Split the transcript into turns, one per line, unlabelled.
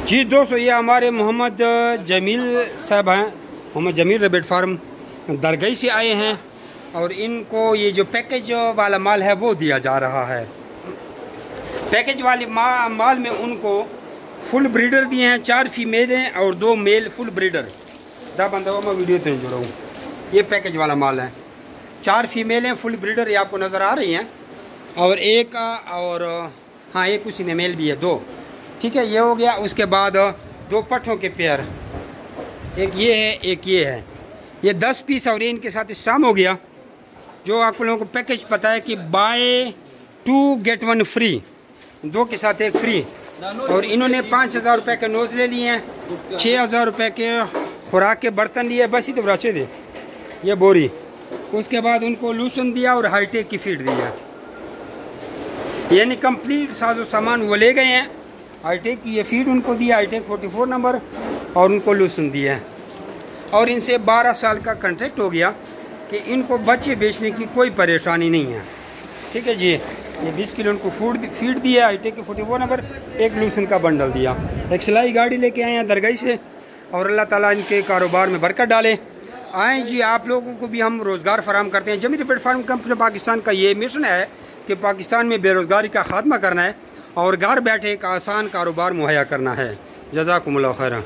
जी दोस्तों, ये हमारे मोहम्मद जमील साहब हैं। मोहम्मद जमील रैबिट फार्म दरगाही से आए हैं और इनको ये जो पैकेज वाला माल है वो दिया जा रहा है। पैकेज वाले माल में उनको फुल ब्रीडर दिए हैं, 4 फीमेल हैं और 2 मेल फुल ब्रीडर। दा बंदा मैं वीडियो तो जुड़ा हूँ। ये पैकेज वाला माल है, 4 फीमेल हैं फुल ब्रीडर, ये आपको नज़र आ रही हैं, और एक और हाँ एक उसी में मेल भी है, 2। ठीक है, ये हो गया। उसके बाद 2 पट्ठों के पेयर, एक ये है एक ये है, ये 10 पीस और ये इनके साथ स्टाम हो गया। जो आप लोगों को पैकेज पता है कि बाय 2 गेट 1 फ्री, 2 के साथ 1 फ्री। और इन्होंने 5000 रुपये के नोज ले लिए हैं, 6000 रुपये के खुराक के बर्तन लिए, बस ही तो बराचे दे ये बोरी। उसके बाद उनको लूसन दिया और हाईटेक की फीड दिया, यानी कंप्लीट साजो सामान वो ले गए हैं। हाईटेक की ये फीड उनको दिया, हाईटेक 44 नंबर, और उनको लूसन दिया है। और इनसे 12 साल का कॉन्ट्रैक्ट हो गया कि इनको बच्चे बेचने की कोई परेशानी नहीं है। ठीक है जी, ये 20 किलो उनको फीड दिया, हाईटेक के 44 नंबर, एक लूसन का बंडल दिया। एक सिलाई गाड़ी लेके आए हैं दरगाही से, और अल्लाह ताला इनके कारोबार में बरकत डाले। आए जी, आप लोगों को भी हम रोज़गार फराम करते हैं। Jameel rabbit farm company Pakistan का ये मिशन है कि पाकिस्तान में बेरोज़गारी का खात्मा करना है और घर बैठे एक आसान कारोबार मुहैया करना है। जज़ाकुमुल्लाह खैरन।